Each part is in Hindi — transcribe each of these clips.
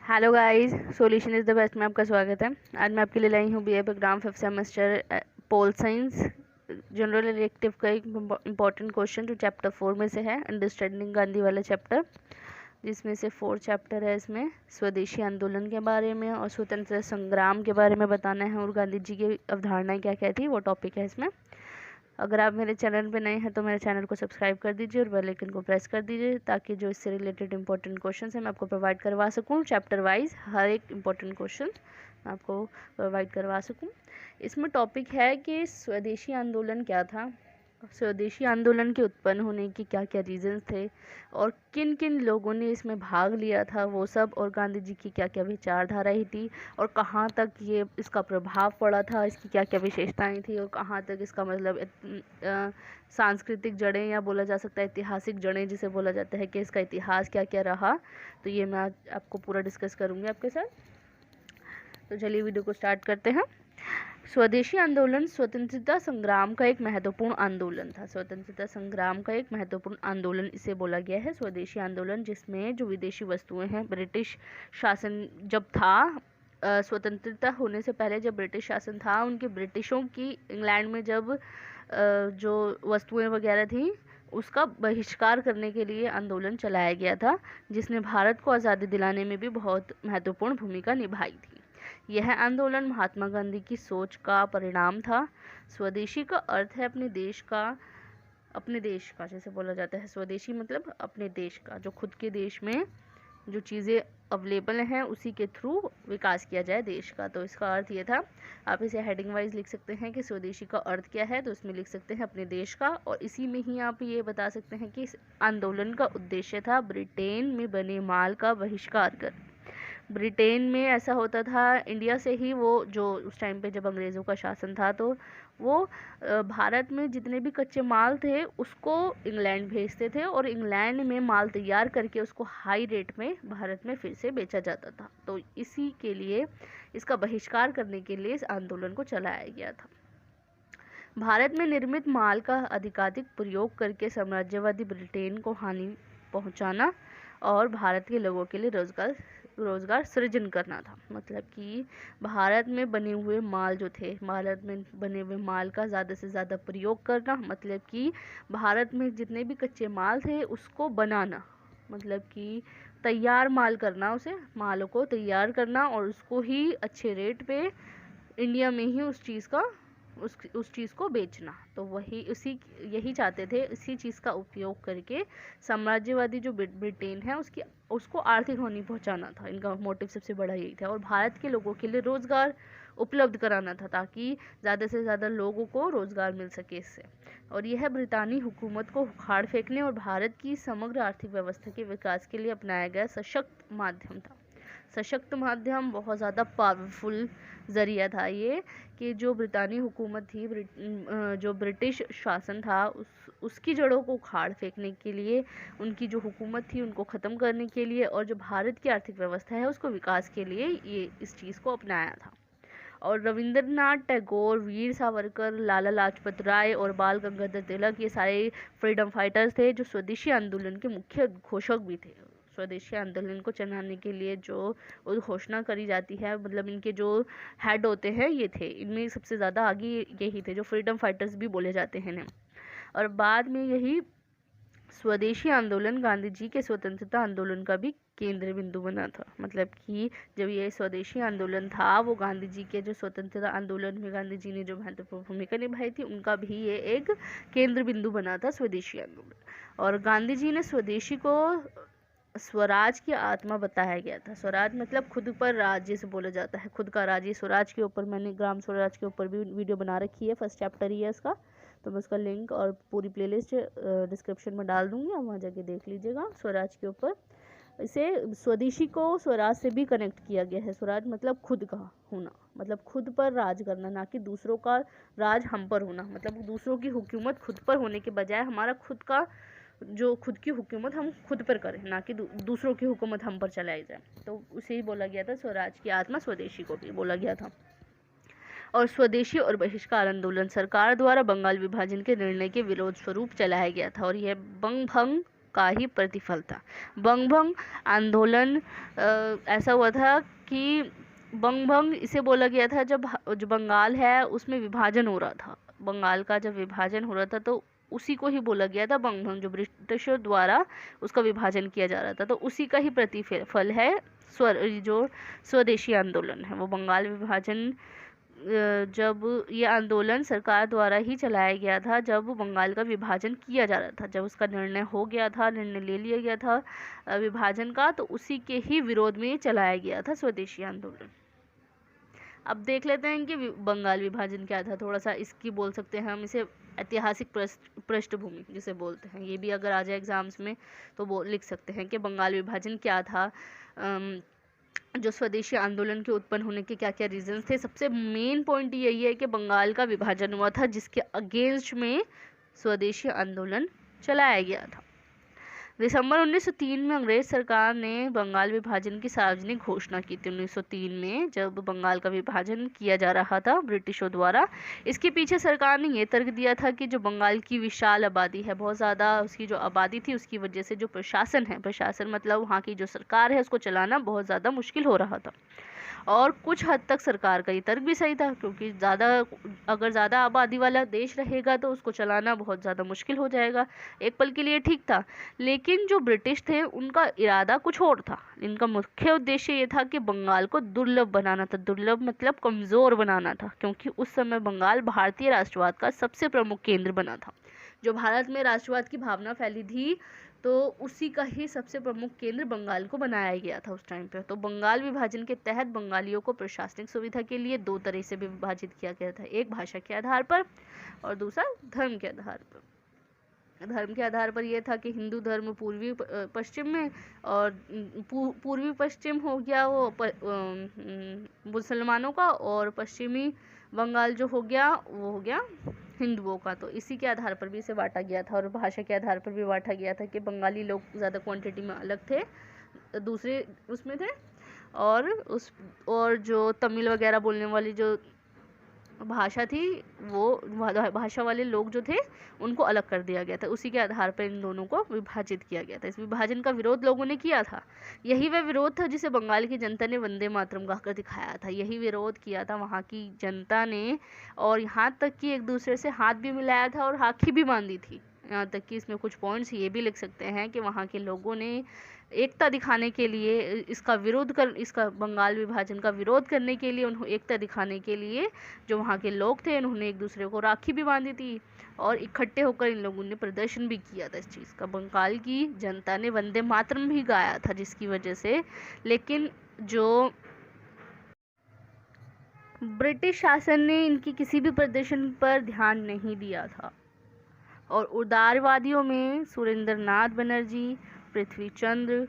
Hello guys, solution is the best में आपका स्वागत है। आज मैं आपके लिए लाई हूँ BA programme 5th semester pol science general elective का एक इम्पॉर्टेंट क्वेश्चन जो चैप्टर 4 में से है, अंडरस्टैंडिंग गांधी वाला चैप्टर, जिसमें से 4 चैप्टर है। इसमें स्वदेशी आंदोलन के बारे में और स्वतंत्रता संग्राम के बारे में बताना है और गांधी जी की अवधारणाएं क्या क्या थी, वो टॉपिक है इसमें। अगर आप मेरे चैनल पे नए हैं तो मेरे चैनल को सब्सक्राइब कर दीजिए और बेल आइकन को प्रेस कर दीजिए ताकि जो इससे रिलेटेड इंपॉर्टेंट क्वेश्चंस हैं मैं आपको प्रोवाइड करवा सकूं। चैप्टर वाइज हर एक इंपॉर्टेंट क्वेश्चन मैं आपको प्रोवाइड करवा सकूं। इसमें टॉपिक है कि स्वदेशी आंदोलन क्या था, स्वदेशी आंदोलन के उत्पन्न होने के क्या क्या रीजंस थे और किन किन लोगों ने इसमें भाग लिया था वो सब, और गांधी जी की क्या क्या विचारधाराएं थी और कहाँ तक ये इसका प्रभाव पड़ा था, इसकी क्या क्या विशेषताएं थी और कहाँ तक इसका मतलब सांस्कृतिक जड़ें या बोला जा सकता है ऐतिहासिक जड़ें जिसे बोला जाता है कि इसका इतिहास क्या क्या रहा। तो ये मैं आज आपको पूरा डिस्कस करूँगी आपके साथ। तो चलिए वीडियो को स्टार्ट करते हैं। स्वदेशी आंदोलन स्वतंत्रता संग्राम का एक महत्वपूर्ण आंदोलन था। स्वतंत्रता संग्राम का एक महत्वपूर्ण आंदोलन इसे बोला गया है स्वदेशी आंदोलन, जिसमें जो विदेशी वस्तुएं हैं, ब्रिटिश शासन जब था, स्वतंत्रता होने से पहले जब ब्रिटिश शासन था, उनके ब्रिटिशों की इंग्लैंड में जब जो वस्तुएं वगैरह थी उसका बहिष्कार करने के लिए आंदोलन चलाया गया था, जिसने भारत को आज़ादी दिलाने में भी बहुत महत्वपूर्ण भूमिका निभाई थी। यह आंदोलन महात्मा गांधी की सोच का परिणाम था। स्वदेशी का अर्थ है अपने देश का जैसे बोला जाता है। स्वदेशी मतलब अपने देश का, जो खुद के देश में जो चीज़ें अवेलेबल हैं उसी के थ्रू विकास किया जाए देश का। तो इसका अर्थ ये था। आप इसे हेडिंग वाइज लिख सकते हैं कि स्वदेशी का अर्थ क्या है, तो इसमें लिख सकते हैं अपने देश का, और इसी में ही आप ये बता सकते हैं कि इस आंदोलन का उद्देश्य था ब्रिटेन में बने माल का बहिष्कार कर। ब्रिटेन में ऐसा होता था, इंडिया से ही वो जो उस टाइम पे जब अंग्रेज़ों का शासन था तो वो भारत में जितने भी कच्चे माल थे उसको इंग्लैंड भेजते थे और इंग्लैंड में माल तैयार करके उसको हाई रेट में भारत में फिर से बेचा जाता था। तो इसी के लिए इसका बहिष्कार करने के लिए इस आंदोलन को चलाया गया था। भारत में निर्मित माल का अधिकाधिक प्रयोग करके साम्राज्यवादी ब्रिटेन को हानि पहुंचाना और भारत के लोगों के लिए रोजगार सृजन करना था। मतलब कि भारत में बने हुए माल जो थे, भारत में बने हुए माल का ज़्यादा से ज़्यादा प्रयोग करना, मतलब कि भारत में जितने भी कच्चे माल थे उसको बनाना, मतलब कि तैयार माल करना, उसे मालों को तैयार करना और उसको ही अच्छे रेट पे इंडिया में ही उस चीज़ को बेचना। तो यही चाहते थे, इसी चीज़ का उपयोग करके साम्राज्यवादी जो ब्रिटेन है उसको आर्थिक हानि पहुंचाना था। इनका मोटिव सबसे बड़ा यही था, और भारत के लोगों के लिए रोज़गार उपलब्ध कराना था ताकि ज़्यादा से ज़्यादा लोगों को रोज़गार मिल सके इससे। और यह ब्रितानी हुकूमत को उखाड़ फेंकने और भारत की समग्र आर्थिक व्यवस्था के विकास के लिए अपनाया गया सशक्त माध्यम था। सशक्त माध्यम बहुत ज़्यादा पावरफुल ज़रिया था ये, कि जो ब्रितानी हुकूमत थी, जो ब्रिटिश शासन था उसकी जड़ों को उखाड़ फेंकने के लिए, उनकी जो हुकूमत थी उनको ख़त्म करने के लिए, और जो भारत की आर्थिक व्यवस्था है उसको विकास के लिए ये इस चीज़ को अपनाया था। और रविंद्रनाथ टैगोर, वीर सावरकर, लाला लाजपत राय और बाल गंगाधर तिलक, ये सारे फ्रीडम फाइटर्स थे जो स्वदेशी आंदोलन के मुख्य घोषक भी थे। स्वदेशी आंदोलन को चलाने के लिए जो घोषणा करी जाती है, मतलब इनके जो हेड होते हैं ये थे, इनमें सबसे ज़्यादा आगे यही थे जो फ्रीडम फाइटर्स भी बोले जाते हैं इन्हें। और बाद में यही स्वदेशी आंदोलन गांधी जी के स्वतंत्रता आंदोलन का भी केंद्र बिंदु बना था। मतलब कि जब ये स्वदेशी आंदोलन था, वो गांधी जी के जो स्वतंत्रता आंदोलन में गांधी जी ने जो महत्वपूर्ण भूमिका निभाई थी उनका भी ये एक केंद्र बिंदु बना था, स्वदेशी आंदोलन। और गांधी जी ने स्वदेशी को स्वराज की आत्मा बताया गया था। स्वराज मतलब खुद पर राज जिसे बोला जाता है, खुद का राज। ये स्वराज के ऊपर मैंने ग्राम स्वराज के ऊपर भी वीडियो बना रखी है, फर्स्ट चैप्टर ही है इसका, तो मैं उसका लिंक और पूरी प्लेलिस्ट डिस्क्रिप्शन में डाल दूंगी, आप वहाँ जाके देख लीजिएगा स्वराज के ऊपर। इसे स्वदेशी को स्वराज से भी कनेक्ट किया गया है। स्वराज मतलब खुद का होना, मतलब खुद पर राज करना, ना कि दूसरों का राज हम पर होना। मतलब दूसरों की हुकूमत खुद पर होने के बजाय हमारा खुद की हुकूमत हम खुद पर करें, ना कि दूसरों की हुकूमत हम पर चलाई जाए। तो उसे ही बोला गया था स्वराज की आत्मा, स्वदेशी को भी बोला गया था। और स्वदेशी और बहिष्कार आंदोलन सरकार द्वारा बंगाल विभाजन के निर्णय के विरोध स्वरूप चलाया गया था, और यह बंग भंग का ही प्रतिफल था। बंगभंग आंदोलन ऐसा हुआ था कि बंगभंग इसे बोला गया था जब जो बंगाल है उसमें विभाजन हो रहा था। बंगाल का जब विभाजन हो रहा था तो उसी को ही बोला गया था बंगभंग, जो ब्रिटिशों द्वारा उसका विभाजन किया जा रहा था। तो उसी का ही प्रतिफल है जो स्वदेशी आंदोलन है। वो बंगाल विभाजन जब ये आंदोलन सरकार द्वारा ही चलाया गया था, जब बंगाल का विभाजन किया जा रहा था, जब उसका निर्णय हो गया था, निर्णय ले लिया गया था विभाजन का, तो उसी के ही विरोध में चलाया गया था स्वदेशी आंदोलन। अब देख लेते हैं कि बंगाल विभाजन क्या था। थोड़ा सा इसकी बोल सकते हैं हम इसे ऐतिहासिक पृष्ठभूमि जिसे बोलते हैं। ये भी अगर आ जाए एग्जाम्स में तो वो लिख सकते हैं कि बंगाल विभाजन क्या था, जो स्वदेशी आंदोलन के उत्पन्न होने के क्या क्या रीजंस थे। सबसे मेन पॉइंट यही है कि बंगाल का विभाजन हुआ था जिसके अगेंस्ट में स्वदेशी आंदोलन चलाया गया था। दिसंबर 1903 में अंग्रेज सरकार ने बंगाल विभाजन की सार्वजनिक घोषणा की थी। 1903 में जब बंगाल का विभाजन किया जा रहा था ब्रिटिशों द्वारा, इसके पीछे सरकार ने ये तर्क दिया था कि जो बंगाल की विशाल आबादी है, बहुत ज़्यादा उसकी जो आबादी थी, उसकी वजह से जो प्रशासन है, प्रशासन मतलब वहाँ की जो सरकार है, उसको चलाना बहुत ज़्यादा मुश्किल हो रहा था। और कुछ हद तक सरकार का ये तर्क भी सही था, क्योंकि अगर ज़्यादा आबादी वाला देश रहेगा तो उसको चलाना बहुत ज़्यादा मुश्किल हो जाएगा। एक पल के लिए ठीक था, लेकिन जो ब्रिटिश थे उनका इरादा कुछ और था। इनका मुख्य उद्देश्य ये था कि बंगाल को दुर्लभ बनाना था। दुर्लभ मतलब कमज़ोर बनाना था, क्योंकि उस समय बंगाल भारतीय राष्ट्रवाद का सबसे प्रमुख केंद्र बना था। जो भारत में राष्ट्रवाद की भावना फैली थी, तो उसी का ही सबसे प्रमुख केंद्र बंगाल को बनाया गया था उस टाइम पे। तो बंगाल विभाजन के तहत बंगालियों को प्रशासनिक सुविधा के लिए दो तरह से विभाजित किया गया था, एक भाषा के आधार पर और दूसरा धर्म के आधार पर। धर्म के आधार पर यह था कि हिंदू धर्म पूर्वी पश्चिम में, और पूर्वी पश्चिम हो गया वो मुसलमानों का, और पश्चिमी बंगाल जो हो गया वो हो गया हिंदुओं का। तो इसी के आधार पर भी इसे बांटा गया था, और भाषा के आधार पर भी बांटा गया था कि बंगाली लोग ज़्यादा क्वांटिटी में अलग थे, दूसरे उसमें थे, और जो तमिल वगैरह बोलने वाली जो भाषा थी, वो भाषा वाले लोग जो थे उनको अलग कर दिया गया था। उसी के आधार पर इन दोनों को विभाजित किया गया था। इस विभाजन का विरोध लोगों ने किया था। यही वह विरोध था जिसे बंगाल की जनता ने वंदे मातरम गाकर दिखाया था। यही विरोध किया था वहाँ की जनता ने, और यहाँ तक कि एक दूसरे से हाथ भी मिलाया था और राखी भी बांधी थी। यहाँ तक कि इसमें कुछ पॉइंट्स ये भी लिख सकते हैं कि वहाँ के लोगों ने एकता दिखाने के लिए, इसका बंगाल विभाजन का विरोध करने के लिए, उन्हें एकता दिखाने के लिए जो वहाँ के लोग थे उन्होंने एक दूसरे को राखी भी बांधी थी, और इकट्ठे होकर इन लोगों ने प्रदर्शन भी किया था इस चीज़ का। बंगाल की जनता ने वंदे मातरम भी गाया था जिसकी वजह से, लेकिन जो ब्रिटिश शासन ने इनकी किसी भी प्रदर्शन पर ध्यान नहीं दिया था। और उदारवादियों में सुरेंद्रनाथ बनर्जी, पृथ्वीचंद्र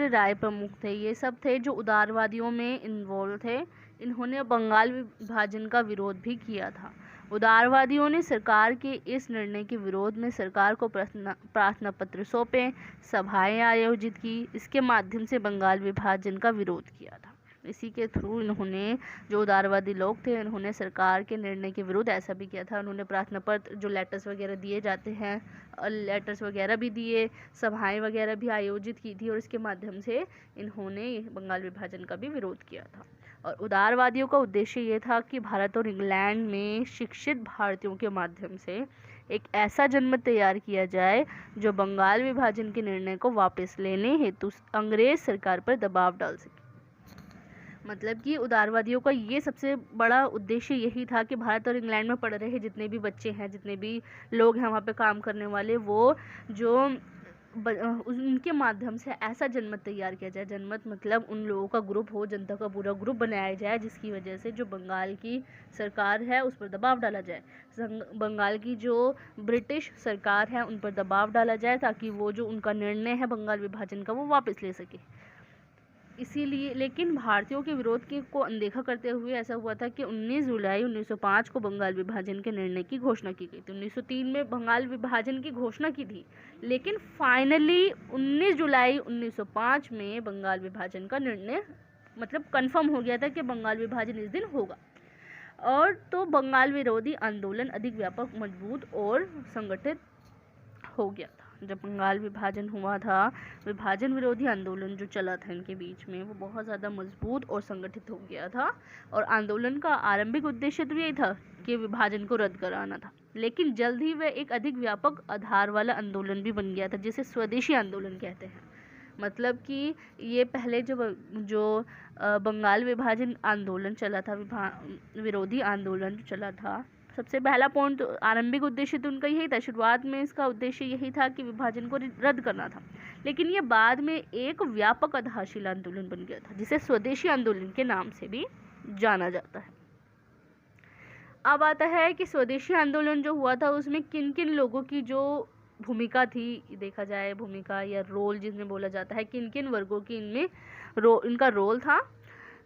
राय प्रमुख थे। ये सब थे जो उदारवादियों में इन्वॉल्व थे। इन्होंने बंगाल विभाजन का विरोध भी किया था। उदारवादियों ने सरकार के इस निर्णय के विरोध में सरकार को प्रार्थना पत्र सौंपे, सभाएं आयोजित की। इसके माध्यम से बंगाल विभाजन का विरोध किया था। इसी के थ्रू इन्होंने, जो उदारवादी लोग थे, इन्होंने सरकार के निर्णय के विरुद्ध ऐसा भी किया था। उन्होंने प्रार्थना पत्र, जो लेटर्स वगैरह दिए जाते हैं, लेटर्स वगैरह भी दिए, सभाएं वगैरह भी आयोजित की थी, और इसके माध्यम से इन्होंने बंगाल विभाजन का भी विरोध किया था। और उदारवादियों का उद्देश्य ये था कि भारत और इंग्लैंड में शिक्षित भारतीयों के माध्यम से एक ऐसा जनमत तैयार किया जाए जो बंगाल विभाजन के निर्णय को वापस लेने हेतु अंग्रेज सरकार पर दबाव डाल सके। मतलब कि उदारवादियों का ये सबसे बड़ा उद्देश्य यही था कि भारत और इंग्लैंड में पढ़ रहे जितने भी बच्चे हैं, जितने भी लोग हैं वहाँ पे काम करने वाले, वो जो उनके माध्यम से ऐसा जनमत तैयार किया जाए। जनमत मतलब उन लोगों का ग्रुप हो, जनता का पूरा ग्रुप बनाया जाए, जिसकी वजह से जो बंगाल की सरकार है उस पर दबाव डाला जाए। बंगाल की जो ब्रिटिश सरकार है उन पर दबाव डाला जाए, ताकि वो जो उनका निर्णय है बंगाल विभाजन का वो वापस ले सके। इसीलिए, लेकिन भारतीयों के विरोध को अनदेखा करते हुए ऐसा हुआ था कि 19 जुलाई 1905 को बंगाल विभाजन के निर्णय की घोषणा की गई थी। 1903 में बंगाल विभाजन की घोषणा की थी, लेकिन फाइनली 19 जुलाई 1905 में बंगाल विभाजन का निर्णय मतलब कंफर्म हो गया था कि बंगाल विभाजन इस दिन होगा। और तो बंगाल विरोधी आंदोलन अधिक व्यापक, मजबूत और संगठित हो गया था। जब बंगाल विभाजन हुआ था, विभाजन विरोधी आंदोलन जो चला था इनके बीच में, वो बहुत ज़्यादा मजबूत और संगठित हो गया था। और आंदोलन का आरंभिक उद्देश्य तो यही था कि विभाजन को रद्द कराना था, लेकिन जल्द ही वह एक अधिक व्यापक आधार वाला आंदोलन भी बन गया था, जिसे स्वदेशी आंदोलन कहते हैं। मतलब कि ये पहले जो बंगाल विभाजन आंदोलन चला था, विरोधी आंदोलन जो चला था, सबसे पहला पॉइंट आरंभिक उद्देश्य तो उनका यही था। शुरुआत में इसका उद्देश्य यही था कि विभाजन को रद्द करना था, लेकिन ये बाद में एक व्यापक आधारशिला आंदोलन बन गया था, जिसे स्वदेशी आंदोलन के नाम से भी जाना जाता है। अब आता है कि स्वदेशी आंदोलन जो हुआ था उसमें किन किन लोगों की जो भूमिका थी, देखा जाए भूमिका या रोल जिसमें बोला जाता है, किन किन वर्गों की इनमें इनका रोल था।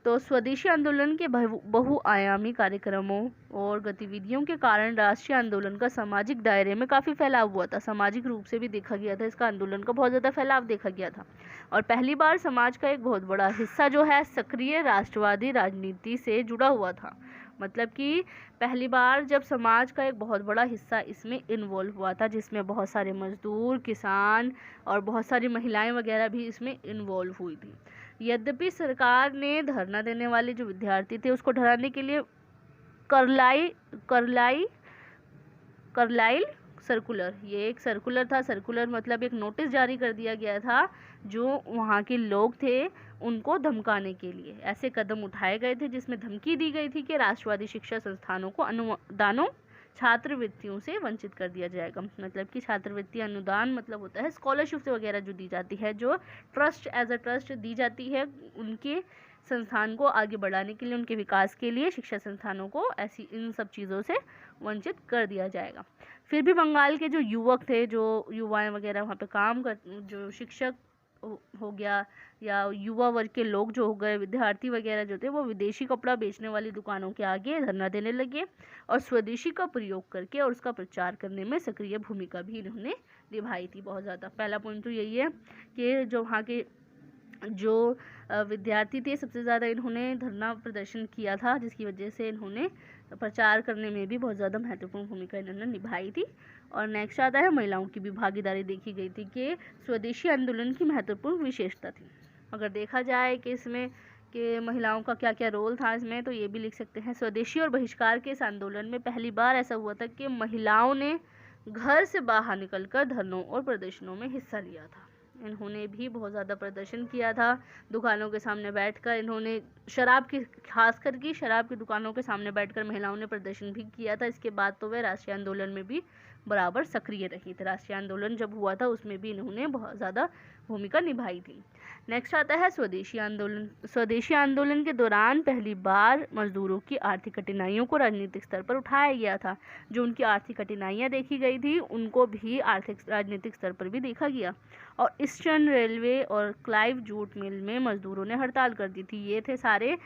तो स्वदेशी आंदोलन के बहुआयामी कार्यक्रमों और गतिविधियों के कारण राष्ट्रीय आंदोलन का सामाजिक दायरे में काफ़ी फैलाव हुआ था। सामाजिक रूप से भी देखा गया था, इसका आंदोलन का बहुत ज़्यादा फैलाव देखा गया था। और पहली बार समाज का एक बहुत बड़ा हिस्सा जो है सक्रिय राष्ट्रवादी राजनीति से जुड़ा हुआ था। मतलब कि पहली बार जब समाज का एक बहुत बड़ा हिस्सा इसमें इन्वॉल्व हुआ था, जिसमें बहुत सारे मजदूर, किसान और बहुत सारी महिलाएं वगैरह भी इसमें इन्वॉल्व हुई थी। यद्यपि सरकार ने धरना देने वाले जो विद्यार्थी थे उसको डराने के लिए करलाइल सर्कुलर, ये एक सर्कुलर था। सर्कुलर मतलब एक नोटिस जारी कर दिया गया था जो वहाँ के लोग थे उनको धमकाने के लिए ऐसे कदम उठाए गए थे, जिसमें धमकी दी गई थी कि राष्ट्रवादी शिक्षा संस्थानों को अनुदानों, छात्रवृत्तियों से वंचित कर दिया जाएगा। मतलब कि छात्रवृत्ति अनुदान मतलब होता है स्कॉलरशिप वगैरह जो दी जाती है, जो ट्रस्ट एज अ ट्रस्ट दी जाती है उनके संस्थान को आगे बढ़ाने के लिए, उनके विकास के लिए शिक्षा संस्थानों को ऐसी इन सब चीज़ों से वंचित कर दिया जाएगा। फिर भी बंगाल के जो युवक थे, जो युवाएं वगैरह वहाँ पे काम कर, जो शिक्षक हो गया या युवा वर्ग के लोग जो हो गए, विद्यार्थी वगैरह जो थे, वो विदेशी कपड़ा बेचने वाली दुकानों के आगे धरना देने लगे और स्वदेशी का प्रयोग करके और उसका प्रचार करने में सक्रिय भूमिका भी इन्होंने निभाई थी बहुत ज़्यादा। पहला पॉइंट तो यही है कि जो वहाँ के जो विद्यार्थी थे सबसे ज़्यादा इन्होंने धरना प्रदर्शन किया था, जिसकी वजह से इन्होंने प्रचार करने में भी बहुत ज़्यादा महत्वपूर्ण भूमिका इन्होंने निभाई थी। और नेक्स्ट आता है महिलाओं की भी भागीदारी देखी गई थी कि स्वदेशी आंदोलन की महत्वपूर्ण विशेषता थी। अगर देखा जाए कि इसमें कि महिलाओं का क्या क्या रोल था इसमें, तो ये भी लिख सकते हैं। स्वदेशी और बहिष्कार के इस आंदोलन में पहली बार ऐसा हुआ था कि महिलाओं ने घर से बाहर निकलकर धरनों और प्रदर्शनों में हिस्सा लिया था। इन्होंने भी बहुत ज़्यादा प्रदर्शन किया था। दुकानों के सामने बैठकर इन्होंने शराब की, खास करके शराब की दुकानों के सामने बैठकर महिलाओं ने प्रदर्शन भी किया था। इसके बाद तो वह राष्ट्रीय आंदोलन में भी बराबर सक्रिय रही थी। राष्ट्रीय आंदोलन जब हुआ था उसमें भी इन्होंने बहुत ज़्यादा भूमिका निभाई थी। नेक्स्ट आता है स्वदेशी आंदोलन। स्वदेशी आंदोलन के दौरान पहली बार मजदूरों की आर्थिक कठिनाइयों को राजनीतिक स्तर पर उठाया गया था। जो उनकी आर्थिक कठिनाइयाँ देखी गई थी उनको भी आर्थिक राजनीतिक स्तर पर भी देखा गया। और ईस्टर्न रेलवे और क्लाइव जूट मिल में मजदूरों ने हड़ताल कर दी थी। ये थे सारे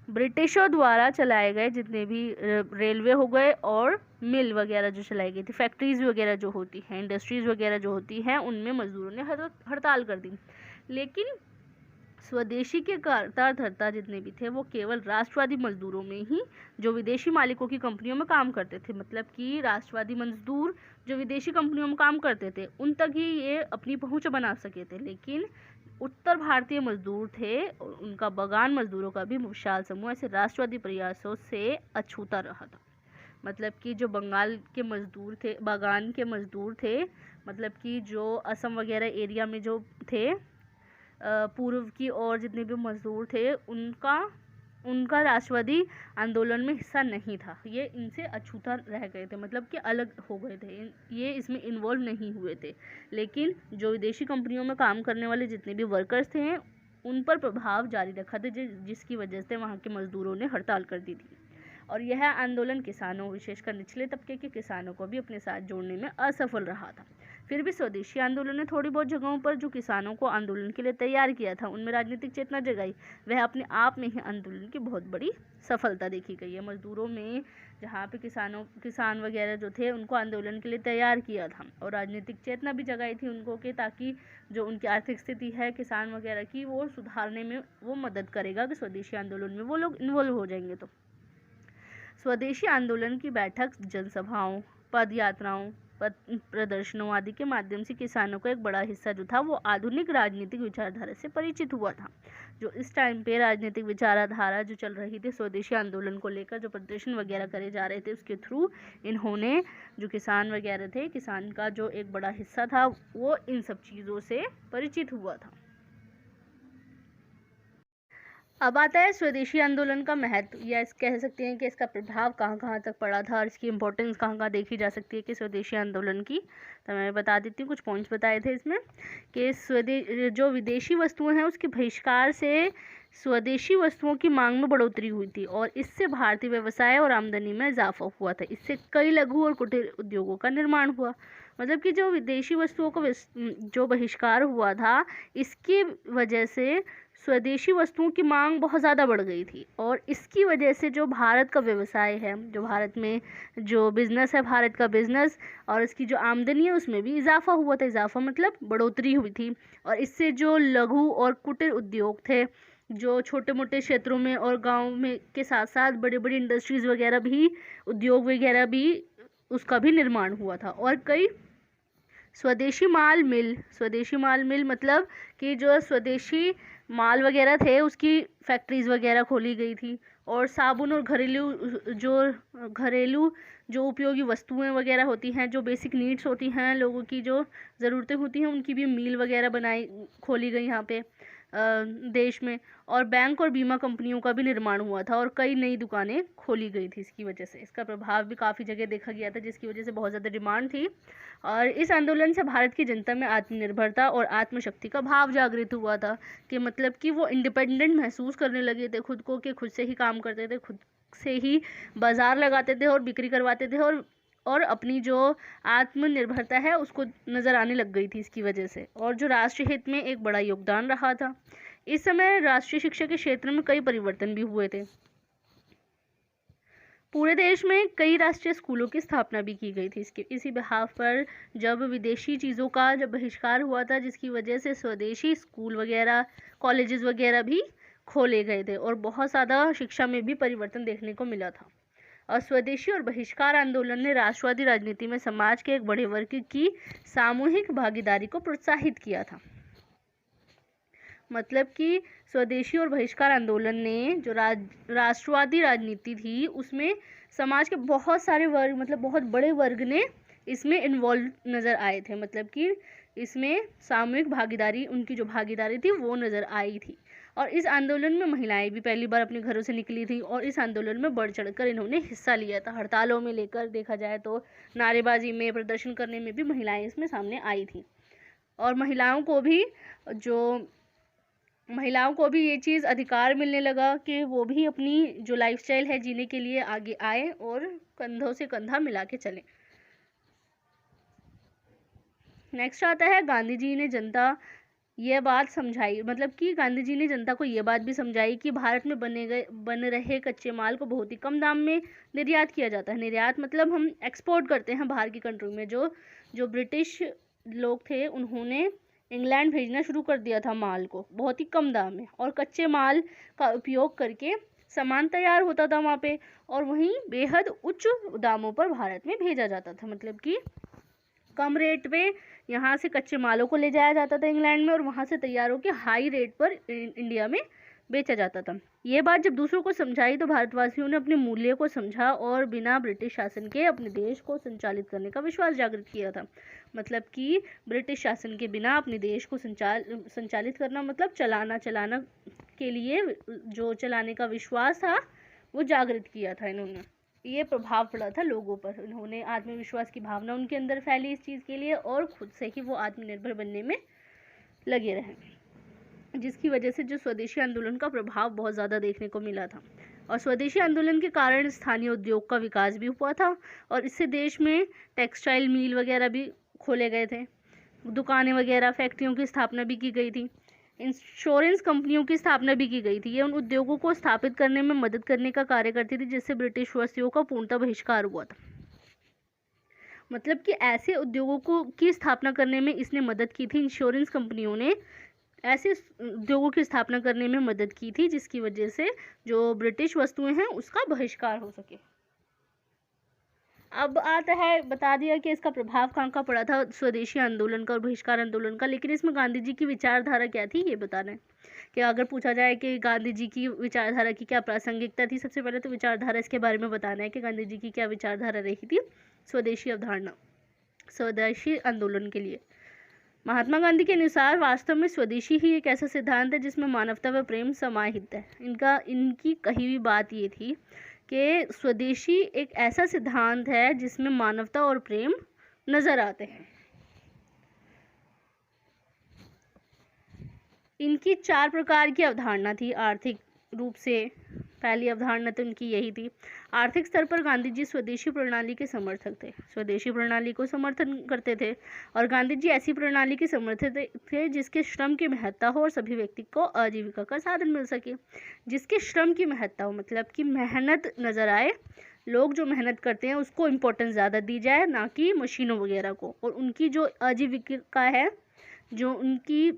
ब्रिटिशों द्वारा चलाए गए जितने भी रेलवे हो गए और मिल वगैरह जो चलाई गई थी, फैक्ट्रीज वगैरह जो होती हैं, इंडस्ट्रीज वगैरह जो होती हैं, उनमें मजदूरों ने हड़ताल कर दी। लेकिन स्वदेशी के कर्ता धर्ता जितने भी थे वो केवल राष्ट्रवादी मजदूरों में ही, जो विदेशी मालिकों की कंपनियों में काम करते थे, मतलब कि राष्ट्रवादी मजदूर जो विदेशी कंपनियों में काम करते थे उन तक ही ये अपनी पहुंच बना सके थे। लेकिन उत्तर भारतीय मजदूर थे और उनका बगान मजदूरों का भी विशाल समूह ऐसे राष्ट्रवादी प्रयासों से अछूता रहा था। मतलब कि जो बंगाल के मजदूर थे, बगान के मजदूर थे, मतलब कि जो असम वगैरह एरिया में जो थे, पूर्व की और जितने भी मजदूर थे उनका राष्ट्रवादी आंदोलन में हिस्सा नहीं था। ये इनसे अछूता रह गए थे, मतलब कि अलग हो गए थे, ये इसमें इन्वॉल्व नहीं हुए थे। लेकिन जो विदेशी कंपनियों में काम करने वाले जितने भी वर्कर्स थे उन पर प्रभाव जारी रखा था, जिसकी वजह से वहाँ के मजदूरों ने हड़ताल कर दी थी। और यह आंदोलन किसानों, विशेषकर निचले तबके के किसानों को भी अपने साथ जोड़ने में असफल रहा था। फिर भी स्वदेशी आंदोलन ने थोड़ी बहुत जगहों पर जो किसानों को आंदोलन के लिए तैयार किया था उनमें राजनीतिक चेतना जगाई। वह अपने आप में ही आंदोलन की बहुत बड़ी सफलता देखी गई है। मजदूरों में जहाँ पे किसान वगैरह जो थे उनको आंदोलन के लिए तैयार किया था और राजनीतिक चेतना भी जगाई थी उनको कि ताकि जो उनकी आर्थिक स्थिति है किसान वगैरह की वो सुधारने में वो मदद करेगा कि स्वदेशी आंदोलन में वो लोग इन्वॉल्व हो जाएंगे। तो स्वदेशी आंदोलन की बैठक जनसभाओं, पद यात्राओं, प्रदर्शनों आदि के माध्यम से किसानों का एक बड़ा हिस्सा जो था वो आधुनिक राजनीतिक विचारधारा से परिचित हुआ था। जो इस टाइम पे राजनीतिक विचारधारा जो चल रही थी स्वदेशी आंदोलन को लेकर, जो प्रदर्शन वगैरह करे जा रहे थे, उसके थ्रू इन्होंने जो किसान वगैरह थे, किसान का जो एक बड़ा हिस्सा था वो इन सब चीज़ों से परिचित हुआ था। अब आता है स्वदेशी आंदोलन का महत्व, या कह सकते हैं कि इसका प्रभाव कहाँ कहाँ तक पड़ा था और इसकी इम्पोर्टेंस कहाँ कहाँ देखी जा सकती है कि स्वदेशी आंदोलन की। तो मैं बता देती हूँ, कुछ पॉइंट्स बताए थे इसमें कि जो विदेशी वस्तुएं हैं उसके बहिष्कार से स्वदेशी वस्तुओं की मांग में बढ़ोतरी हुई थी और इससे भारतीय व्यवसाय और आमदनी में इजाफा हुआ था। इससे कई लघु और कुटीर उद्योगों का निर्माण हुआ। मतलब कि जो विदेशी वस्तुओं का जो बहिष्कार हुआ था, इसकी वजह से स्वदेशी वस्तुओं की मांग बहुत ज़्यादा बढ़ गई थी और इसकी वजह से जो भारत का व्यवसाय है, जो भारत में जो बिज़नेस है, भारत का बिज़नेस और इसकी जो आमदनी है उसमें भी इजाफा हुआ था। इजाफा मतलब बढ़ोतरी हुई थी और इससे जो लघु और कुटीर उद्योग थे, जो छोटे मोटे क्षेत्रों में और गाँव में के साथ साथ बड़ी बड़ी इंडस्ट्रीज़ वगैरह भी, उद्योग वगैरह भी, उसका भी निर्माण हुआ था। और कई स्वदेशी माल मिल मतलब कि जो स्वदेशी माल वगैरह थे उसकी फैक्ट्रीज वगैरह खोली गई थी और साबुन और घरेलू जो उपयोगी वस्तुएं वगैरह होती हैं, जो बेसिक नीड्स होती हैं, लोगों की जो ज़रूरतें होती हैं, उनकी भी मिल वगैरह खोली गई यहाँ पे देश में। और बैंक और बीमा कंपनियों का भी निर्माण हुआ था और कई नई दुकानें खोली गई थी। इसकी वजह से इसका प्रभाव भी काफ़ी जगह देखा गया था, जिसकी वजह से बहुत ज़्यादा डिमांड थी। और इस आंदोलन से भारत की जनता में आत्मनिर्भरता और आत्मशक्ति का भाव जागृत हुआ था कि मतलब कि वो इंडिपेंडेंट महसूस करने लगे थे खुद को, कि खुद से ही काम करते थे, खुद से ही बाज़ार लगाते थे और बिक्री करवाते थे और अपनी जो आत्मनिर्भरता है उसको नज़र आने लग गई थी इसकी वजह से। और जो राष्ट्रीय हित में एक बड़ा योगदान रहा था। इस समय राष्ट्रीय शिक्षा के क्षेत्र में कई परिवर्तन भी हुए थे। पूरे देश में कई राष्ट्रीय स्कूलों की स्थापना भी की गई थी इसी बिहाफ पर, जब विदेशी चीज़ों का जब बहिष्कार हुआ था, जिसकी वजह से स्वदेशी स्कूल वगैरह, कॉलेजेस वगैरह भी खोले गए थे और बहुत ज़्यादा शिक्षा में भी परिवर्तन देखने को मिला था। और स्वदेशी और बहिष्कार आंदोलन ने राष्ट्रवादी राजनीति में समाज के एक बड़े वर्ग की सामूहिक भागीदारी को प्रोत्साहित किया था। मतलब कि स्वदेशी और बहिष्कार आंदोलन ने जो राष्ट्रवादी राजनीति थी उसमें समाज के बहुत सारे वर्ग, मतलब बहुत बड़े वर्ग ने इसमें इन्वॉल्व नज़र आए थे। मतलब कि इसमें सामूहिक भागीदारी, उनकी जो भागीदारी थी वो नज़र आई थी। और इस आंदोलन में महिलाएं भी पहली बार अपने घरों से निकली थी और इस आंदोलन में बढ़ चढ़कर इन्होंने हिस्सा लिया था। हड़तालों में लेकर देखा जाए तो नारेबाजी में, प्रदर्शन करने में भी महिलाएं इसमें सामने आई थी। और महिलाओं को भी ये चीज़ अधिकार मिलने लगा कि वो भी अपनी जो लाइफस्टाइल है जीने के लिए आगे आए और कंधों से कंधा मिला के चलें। नेक्स्ट आता है गांधी जी ने जनता ये बात समझाई, मतलब कि गांधी जी ने जनता को ये बात भी समझाई कि भारत में बन रहे कच्चे माल को बहुत ही कम दाम में निर्यात किया जाता है। निर्यात मतलब हम एक्सपोर्ट करते हैं बाहर की कंट्री में। जो ब्रिटिश लोग थे उन्होंने इंग्लैंड भेजना शुरू कर दिया था माल को बहुत ही कम दाम में, और कच्चे माल का उपयोग करके सामान तैयार होता था वहाँ पे और वहीं बेहद उच्च दामों पर भारत में भेजा जाता था। मतलब कि कम रेट पे यहाँ से कच्चे मालों को ले जाया जाता था इंग्लैंड में और वहाँ से तैयार होकर हाई रेट पर इंडिया में बेचा जाता था। ये बात जब दूसरों को समझाई तो भारतवासियों ने अपने मूल्य को समझा और बिना ब्रिटिश शासन के अपने देश को संचालित करने का विश्वास जागृत किया था। मतलब कि ब्रिटिश शासन के बिना अपने देश को संचालित करना मतलब चलाना के लिए जो चलाने का विश्वास था वो जागृत किया था इन्होंने। ये प्रभाव पड़ा था लोगों पर। उन्होंने आत्मविश्वास की भावना उनके अंदर फैली इस चीज़ के लिए और खुद से ही वो आत्मनिर्भर बनने में लगे रहे, जिसकी वजह से जो स्वदेशी आंदोलन का प्रभाव बहुत ज़्यादा देखने को मिला था। और स्वदेशी आंदोलन के कारण स्थानीय उद्योग का विकास भी हुआ था और इससे देश में टेक्सटाइल मिल वगैरह भी खोले गए थे, दुकानें वगैरह, फैक्ट्रियों की स्थापना भी की गई थी, इंश्योरेंस कंपनियों की स्थापना भी की गई थी। ये उन उद्योगों को स्थापित करने में मदद करने का कार्य करती थी जिससे ब्रिटिश वस्तुओं का पूर्णतः बहिष्कार हुआ था। मतलब कि ऐसे उद्योगों की स्थापना करने में इसने मदद की थी, इंश्योरेंस कंपनियों ने ऐसे उद्योगों की स्थापना करने में मदद की थी जिसकी वजह से जो ब्रिटिश वस्तुएं हैं उसका बहिष्कार हो सके। अब आता है, बता दिया कि इसका प्रभाव कहाँ का पड़ा था, स्वदेशी आंदोलन का और बहिष्कार आंदोलन का, लेकिन इसमें गांधी जी की विचारधारा क्या थी ये बताना है। कि अगर पूछा जाए कि गांधी जी की विचारधारा की क्या प्रासंगिकता थी, सबसे पहले तो विचारधारा इसके बारे में बताना है कि गांधी जी की क्या विचारधारा रही थी स्वदेशी अवधारणा, स्वदेशी आंदोलन के लिए। महात्मा गांधी के अनुसार वास्तव में स्वदेशी ही एक ऐसा सिद्धांत है जिसमें मानवता व प्रेम समाहित है। इनकी कही हुई बात ये थी कि स्वदेशी एक ऐसा सिद्धांत है जिसमें मानवता और प्रेम नजर आते हैं। इनकी 4 प्रकार की अवधारणा थी आर्थिक रूप से। पहली अवधारणा तो इनकी यही थी। आर्थिक स्तर पर गांधी जी स्वदेशी प्रणाली के समर्थक थे, स्वदेशी प्रणाली को समर्थन करते थे, और गांधी जी ऐसी प्रणाली के समर्थक थे जिसके श्रम की महत्ता हो और सभी व्यक्ति को आजीविका का साधन मिल सके। जिसके श्रम की महत्ता हो मतलब कि मेहनत नजर आए, लोग जो मेहनत करते हैं उसको इम्पोर्टेंस ज़्यादा दी जाए, ना कि मशीनों वगैरह को। और उनकी जो आजीविका है, जो उनकी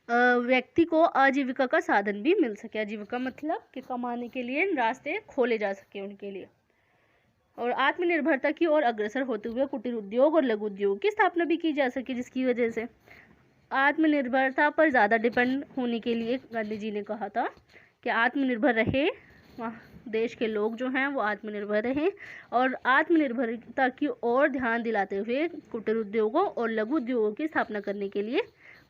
व्यक्ति को आजीविका का साधन भी मिल सके। आजीविका मतलब कि कमाने के लिए रास्ते खोले जा सके उनके लिए। और आत्मनिर्भरता की ओर अग्रसर होते हुए कुटीर उद्योग और लघु उद्योग की स्थापना भी की जा सके, जिसकी वजह से आत्मनिर्भरता पर ज़्यादा डिपेंड होने के लिए गांधी जी ने कहा था कि आत्मनिर्भर रहे, देश के लोग जो हैं वो आत्मनिर्भर रहें, और आत्मनिर्भरता की ओर ध्यान दिलाते हुए कुटीर उद्योगों और लघु उद्योगों की स्थापना करने के लिए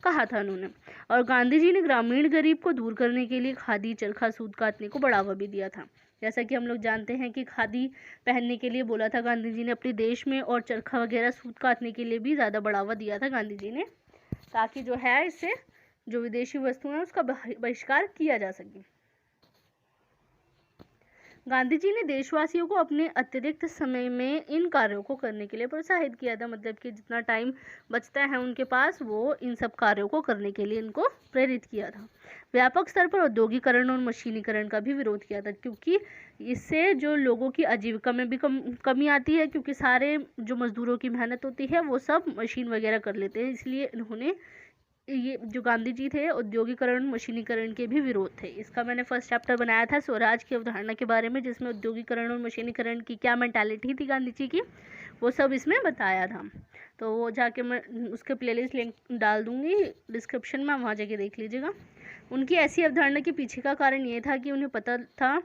कहा था उन्होंने। और गांधी जी ने ग्रामीण गरीब को दूर करने के लिए खादी, चरखा, सूत काटने को बढ़ावा भी दिया था। जैसा कि हम लोग जानते हैं कि खादी पहनने के लिए बोला था गांधी जी ने अपने देश में, और चरखा वगैरह सूत काटने के लिए भी ज़्यादा बढ़ावा दिया था गांधी जी ने, ताकि जो है इससे जो विदेशी वस्तुएं हैं उसका बहिष्कार किया जा सके। गांधी जी ने देशवासियों को अपने अतिरिक्त समय में इन कार्यों को करने के लिए प्रोत्साहित किया था, मतलब कि जितना टाइम बचता है उनके पास वो इन सब कार्यों को करने के लिए इनको प्रेरित किया था। व्यापक स्तर पर औद्योगिकरण और मशीनीकरण का भी विरोध किया था, क्योंकि इससे जो लोगों की आजीविका में भी कमी आती है, क्योंकि सारे जो मजदूरों की मेहनत होती है वो सब मशीन वगैरह कर लेते हैं। इसलिए इन्होंने, ये जो गांधी जी थे, औद्योगिकरण मशीनीकरण के भी विरोध थे। इसका मैंने फर्स्ट चैप्टर बनाया था स्वराज की अवधारणा के बारे में, जिसमें औद्योगिकरण और मशीनीकरण की क्या मेंटालिटी थी गांधी जी की, वो सब इसमें बताया था। तो वो जाके मैं उसके प्लेलिस्ट लिंक डाल दूंगी डिस्क्रिप्शन में, वहाँ जाके देख लीजिएगा। उनकी ऐसी अवधारणा के पीछे का कारण ये था कि उन्हें पता था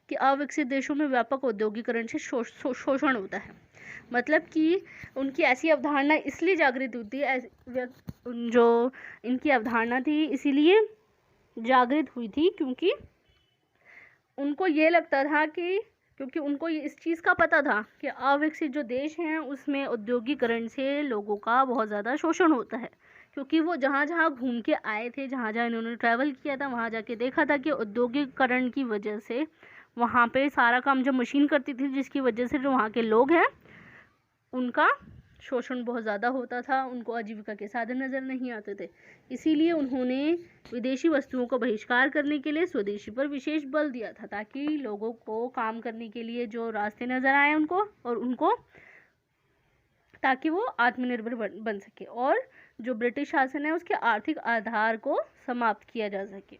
कि अविकसित देशों में व्यापक औद्योगिकरण से शोषण होता है। मतलब कि उनकी ऐसी अवधारणा इसलिए जागृत होती है, जो इनकी अवधारणा थी इसीलिए जागृत हुई थी क्योंकि उनको ये लगता था कि, क्योंकि उनको इस चीज़ का पता था कि अविकसित जो देश हैं उसमें औद्योगिकरण से लोगों का बहुत ज़्यादा शोषण होता है। क्योंकि वो जहाँ जहाँ घूम के आए थे, जहाँ जहाँ इन्होंने ट्रैवल किया था, वहाँ जाके देखा था कि औद्योगिकरण की वजह से वहाँ पे सारा काम जब मशीन करती थी, जिसकी वजह से जो वहाँ के लोग हैं उनका शोषण बहुत ज़्यादा होता था, उनको आजीविका के साधन नज़र नहीं आते थे। इसीलिए उन्होंने विदेशी वस्तुओं का बहिष्कार करने के लिए स्वदेशी पर विशेष बल दिया था, ताकि लोगों को काम करने के लिए जो रास्ते नज़र आए उनको, और उनको ताकि वो आत्मनिर्भर बन सके, और जो ब्रिटिश शासन है उसके आर्थिक आधार को समाप्त किया जा सके।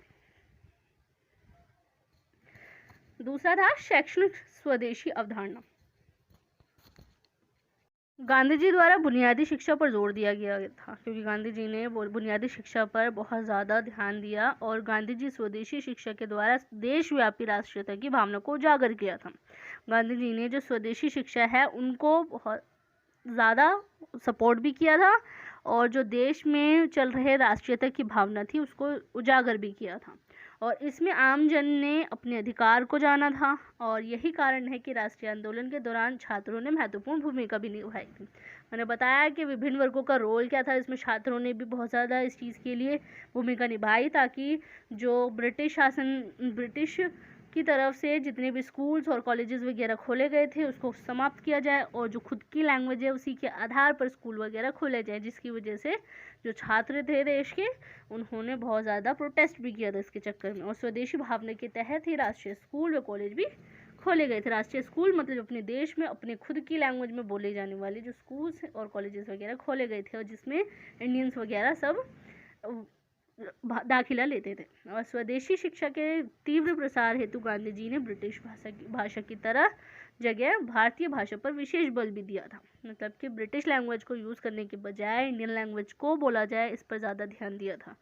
दूसरा था शैक्षणिक स्वदेशी अवधारणा। गांधी जी द्वारा बुनियादी शिक्षा पर जोर दिया गया था, क्योंकि गांधी जी ने बुनियादी शिक्षा पर बहुत ज़्यादा ध्यान दिया, और गांधी जी स्वदेशी शिक्षा के द्वारा देशव्यापी राष्ट्रीयता की भावना को उजागर किया था। गांधी जी ने जो स्वदेशी शिक्षा है उनको बहुत ज़्यादा सपोर्ट भी किया था, और जो देश में चल रहे राष्ट्रीयता की भावना थी उसको उजागर भी किया था, और इसमें आम जन ने अपने अधिकार को जाना था। और यही कारण है कि राष्ट्रीय आंदोलन के दौरान छात्रों ने महत्वपूर्ण भूमिका भी निभाई थी। मैंने बताया कि विभिन्न वर्गों का रोल क्या था, इसमें छात्रों ने भी बहुत ज़्यादा इस चीज़ के लिए भूमिका निभाई, ताकि जो ब्रिटिश की तरफ से जितने भी स्कूल्स और कॉलेजेस वगैरह खोले गए थे उसको समाप्त किया जाए, और जो खुद की लैंग्वेज है उसी के आधार पर स्कूल वगैरह खोले जाए, जिसकी वजह से जो छात्र थे देश के उन्होंने बहुत ज़्यादा प्रोटेस्ट भी किया था इसके चक्कर में। और स्वदेशी भावना के तहत ही राष्ट्रीय स्कूल व कॉलेज भी खोले गए थे। राष्ट्रीय स्कूल मतलब अपने देश में अपने खुद की लैंग्वेज में बोले जाने वाले जो स्कूल्स और कॉलेजेस वगैरह खोले गए थे, और जिसमें इंडियंस वगैरह सब दाखिला लेते थे। और स्वदेशी शिक्षा के तीव्र प्रसार हेतु गांधी जी ने ब्रिटिश भाषा की तरह जगह भारतीय भाषा पर विशेष बल भी दिया था। मतलब कि ब्रिटिश लैंग्वेज को यूज़ करने के बजाय इंडियन लैंग्वेज को बोला जाए, इस पर ज़्यादा ध्यान दिया था,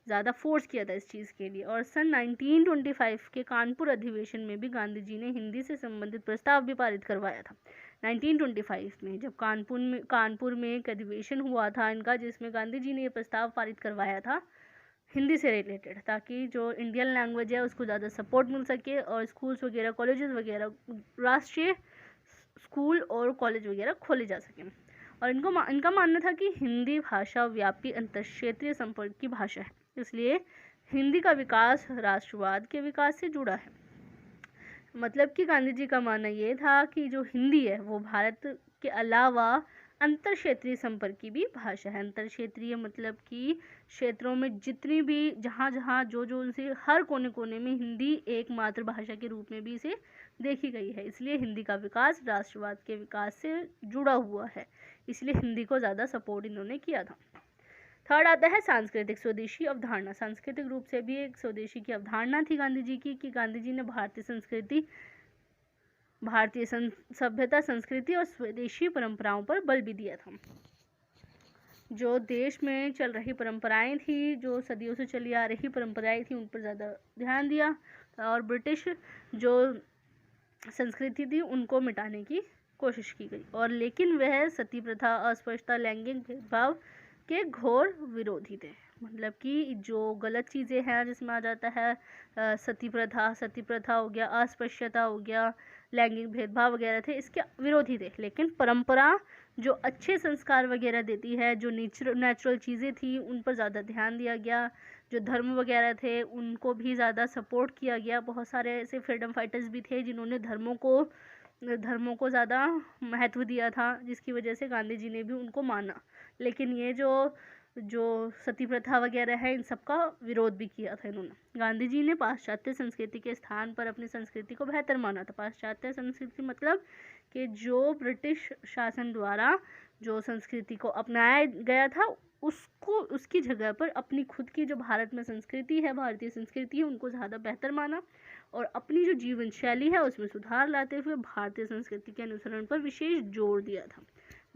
ज़्यादा फोर्स किया था इस चीज़ के लिए। और सन 1925 के कानपुर अधिवेशन में भी गांधी जी ने हिंदी से संबंधित प्रस्ताव भी पारित करवाया था। 1925 में जब कानपुर में एक अधिवेशन हुआ था इनका, जिसमें गांधी जी ने ये प्रस्ताव पारित करवाया था हिंदी से रिलेटेड, ताकि जो इंडियन लैंग्वेज है उसको ज़्यादा सपोर्ट मिल सके और स्कूल्स वगैरह, कॉलेजेस वगैरह, राष्ट्रीय स्कूल और कॉलेज वगैरह खोले जा सकें। और इनका मानना था कि हिंदी भाषा व्यापी अंतर्क्षेत्रीय संपर्क की भाषा है, इसलिए हिंदी का विकास राष्ट्रवाद के विकास से जुड़ा है। मतलब कि गांधी जी का मानना ये था कि जो हिंदी है वो भारत के अलावा अंतर क्षेत्रीय संपर्क की भी भाषा है। अंतर क्षेत्रीय मतलब कि क्षेत्रों में जितनी भी जहाँ जो उनसे हर कोने कोने में हिंदी एक मातृभाषा के रूप में भी इसे देखी गई है, इसलिए हिंदी का विकास राष्ट्रवाद के विकास से जुड़ा हुआ है, इसलिए हिंदी को ज़्यादा सपोर्ट इन्होंने किया था। थर्ड आता है सांस्कृतिक स्वदेशी अवधारणा। सांस्कृतिक रूप से भी एक स्वदेशी की अवधारणा थी गांधी जी की, कि गांधी जी ने भारतीय संस्कृति, भारतीय सभ्यता, संस्कृति और स्वदेशी परंपराओं पर बल भी दिया था। जो देश में चल रही परंपराएं थी, जो सदियों से चली आ रही परंपराएं थी, उन पर ज़्यादा ध्यान दिया और ब्रिटिश जो संस्कृति थी उनको मिटाने की कोशिश की गई। और लेकिन वह सती प्रथा, अस्पृश्यता, लैंगिक भेदभाव के घोर विरोधी थे। मतलब कि जो गलत चीज़ें हैं जिसमें आ जाता है सती प्रथा हो गया, अस्पृश्यता हो गया, लैंगिक भेदभाव वगैरह थे, इसके विरोधी थे। लेकिन परंपरा जो अच्छे संस्कार वगैरह देती है, जो नेचुरल चीज़ें थी, उन पर ज़्यादा ध्यान दिया गया। जो धर्म वगैरह थे उनको भी ज़्यादा सपोर्ट किया गया। बहुत सारे ऐसे फ्रीडम फाइटर्स भी थे जिन्होंने धर्मों को ज़्यादा महत्व दिया था, जिसकी वजह से गांधी जी ने भी उनको माना। लेकिन ये जो सती प्रथा वगैरह है, इन सब का विरोध भी किया था इन्होंने। गांधी जी ने पाश्चात्य संस्कृति के स्थान पर अपनी संस्कृति को बेहतर माना था। पाश्चात्य संस्कृति मतलब कि जो ब्रिटिश शासन द्वारा जो संस्कृति को अपनाया गया था, उसकी जगह पर अपनी खुद की जो भारत में संस्कृति है, भारतीय संस्कृति है, उनको ज़्यादा बेहतर माना और अपनी जो जीवन शैली है उसमें सुधार लाते हुए भारतीय संस्कृति के अनुसरण पर विशेष जोर दिया था।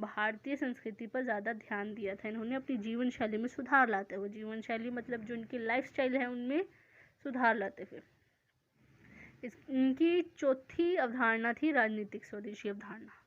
भारतीय संस्कृति पर ज़्यादा ध्यान दिया था इन्होंने अपनी जीवन शैली में सुधार लाते हुए। जीवन शैली मतलब जो उनकी लाइफ स्टाइल है उनमें सुधार लाते हुए। इनकी चौथी अवधारणा थी राजनीतिक स्वदेशी अवधारणा।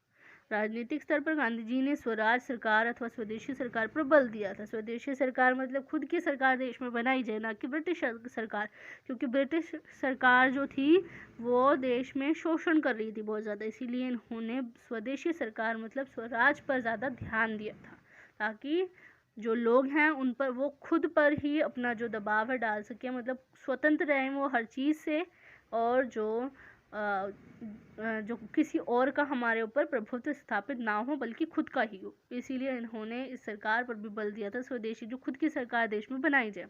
राजनीतिक स्तर पर गांधी जी ने स्वराज सरकार अथवा स्वदेशी सरकार पर बल दिया था। स्वदेशी सरकार मतलब खुद की सरकार देश में बनाई जाए, ना कि ब्रिटिश सरकार, क्योंकि ब्रिटिश सरकार जो थी वो देश में शोषण कर रही थी बहुत ज़्यादा, इसीलिए इन्होंने स्वदेशी सरकार मतलब स्वराज पर ज़्यादा ध्यान दिया था, ताकि जो लोग हैं उन पर वो खुद पर ही अपना जो दबाव है डाल सके, मतलब स्वतंत्र रहें वो हर चीज़ से, और जो किसी और का हमारे ऊपर प्रभुत्व स्थापित ना हो बल्कि खुद का ही हो। इसीलिए इन्होंने इस सरकार पर भी बल दिया था, स्वदेशी जो खुद की सरकार देश में बनाई जाए।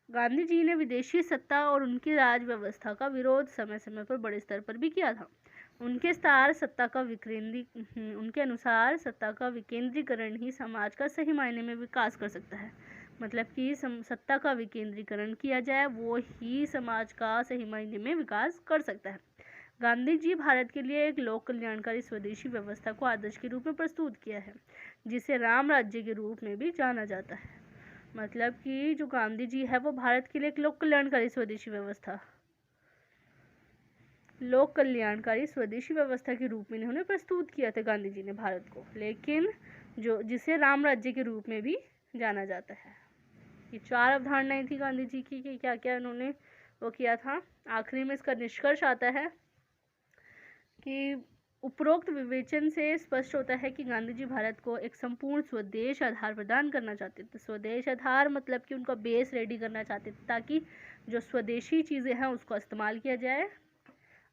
गांधी जी ने विदेशी सत्ता और उनकी राज व्यवस्था का विरोध समय समय पर बड़े स्तर पर भी किया था। उनके अनुसार सत्ता का विकेंद्रीकरण ही समाज का सही मायने में विकास कर सकता है। मतलब कि सत्ता का विकेंद्रीकरण किया जाए वो ही समाज का सही मायने में विकास कर सकता है। गांधी जी भारत के लिए एक लोक कल्याणकारी स्वदेशी व्यवस्था को आदर्श के रूप में प्रस्तुत किया है, जिसे राम राज्य के रूप में भी जाना जाता है। मतलब कि जो गांधी जी है वो भारत के लिए एक लोक कल्याणकारी स्वदेशी व्यवस्था के रूप में इन्होंने प्रस्तुत किया था गांधी जी ने भारत को, लेकिन जिसे राम राज्य के रूप में भी जाना जाता है। ये 4 अवधारणाएं थी गांधी जी की कि क्या क्या इन्होंने वो किया था। आखिरी में इसका निष्कर्ष आता है कि उपरोक्त विवेचन से स्पष्ट होता है कि गांधी जी भारत को एक संपूर्ण स्वदेश आधार प्रदान करना चाहते थे। स्वदेश आधार मतलब कि उनका बेस रेडी करना चाहते थे, ताकि जो स्वदेशी चीज़ें हैं उसको इस्तेमाल किया जाए।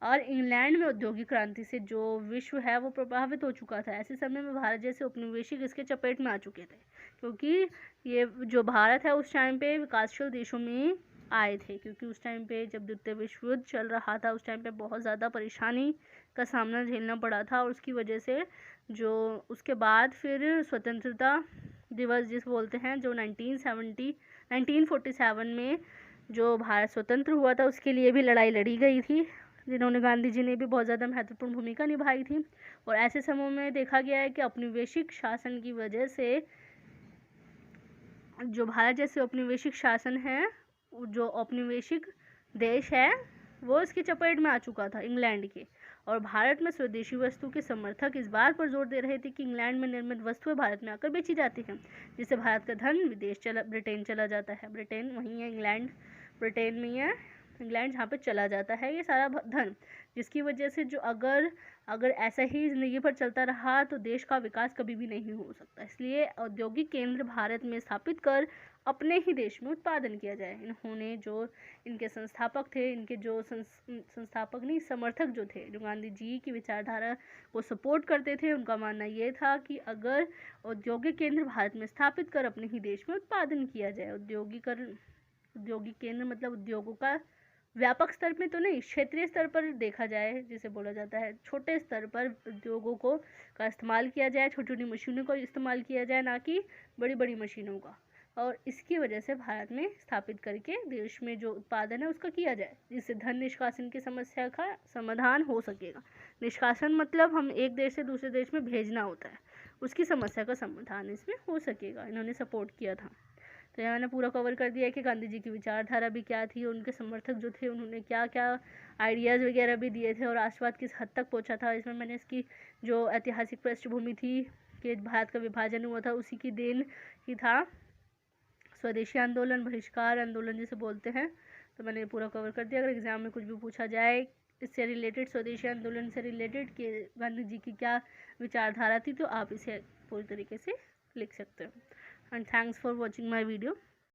और इंग्लैंड में औद्योगिक क्रांति से जो विश्व है वो प्रभावित हो चुका था। ऐसे समय में भारत जैसे उपनिवेशिक इसके चपेट में आ चुके थे, क्योंकि ये जो भारत है उस टाइम पे विकासशील देशों में आए थे, क्योंकि उस टाइम पे जब द्वितीय विश्व युद्ध चल रहा था उस टाइम पे बहुत ज़्यादा परेशानी का सामना झेलना पड़ा था, और उसकी वजह से जो उसके बाद फिर स्वतंत्रता दिवस जिस बोलते हैं, जो 1947 में जो भारत स्वतंत्र हुआ था उसके लिए भी लड़ाई लड़ी गई थी। जिन्होंने गांधी जी ने भी बहुत ज़्यादा महत्वपूर्ण भूमिका निभाई थी। और ऐसे समय में देखा गया है कि औपनिवेशिक शासन की वजह से जो भारत जैसे औपनिवेशिक शासन है, जो औपनिवेशिक देश है, वो इसकी चपेट में आ चुका था इंग्लैंड के। और भारत में स्वदेशी वस्तु के समर्थक इस बात पर जोर दे रहे थे कि इंग्लैंड में निर्मित वस्तुएं भारत में आकर बेची जाती हैं, जिससे भारत का धन ब्रिटेन चला जाता है। ब्रिटेन वहीं है, इंग्लैंड ब्रिटेन में ही है, इंग्लैंड जहाँ पे चला जाता है ये सारा धन, जिसकी वजह से जो अगर ऐसा ही ज़िंदगी पर चलता रहा तो देश का विकास कभी भी नहीं हो सकता। इसलिए औद्योगिक केंद्र भारत में स्थापित कर अपने ही देश में उत्पादन किया जाए। इन्होंने जो इनके संस्थापक थे, इनके जो संस्थापक नहीं समर्थक जो थे, जो गांधी जी की विचारधारा को सपोर्ट करते थे, उनका मानना ये था कि अगर औद्योगिक केंद्र भारत में स्थापित कर अपने ही देश में उत्पादन किया जाए। औद्योगिक केंद्र मतलब उद्योगों का व्यापक स्तर पे तो नहीं, क्षेत्रीय स्तर पर देखा जाए, जिसे बोला जाता है छोटे स्तर पर उद्योगों को का इस्तेमाल किया जाए, छोटी छोटी मशीनों का इस्तेमाल किया जाए, ना कि बड़ी बड़ी मशीनों का। और इसकी वजह से भारत में स्थापित करके देश में जो उत्पादन है उसका किया जाए, जिससे धन निष्कासन की समस्या का समाधान हो सकेगा। निष्कासन मतलब हम एक देश से दूसरे देश में भेजना होता है, उसकी समस्या का समाधान इसमें हो सकेगा। इन्होंने सपोर्ट किया था। तो यहाँ मैंने पूरा कवर कर दिया है कि गांधी जी की विचारधारा भी क्या थी, उनके समर्थक जो थे उन्होंने क्या क्या आइडियाज़ वगैरह भी दिए थे, और राष्ट्रवाद किस हद तक पहुँचा था। इसमें मैंने इसकी जो ऐतिहासिक पृष्ठभूमि थी कि भारत का विभाजन हुआ था, उसी की देन ही था स्वदेशी आंदोलन, बहिष्कार आंदोलन जिसे बोलते हैं। तो मैंने पूरा कवर कर दिया। अगर एग्ज़ाम में कुछ भी पूछा जाए इससे रिलेटेड, स्वदेशी आंदोलन से रिलेटेड कि गांधी जी की क्या विचारधारा थी, तो आप इसे पूरी तरीके से लिख सकते हो। And thanks for watching my video.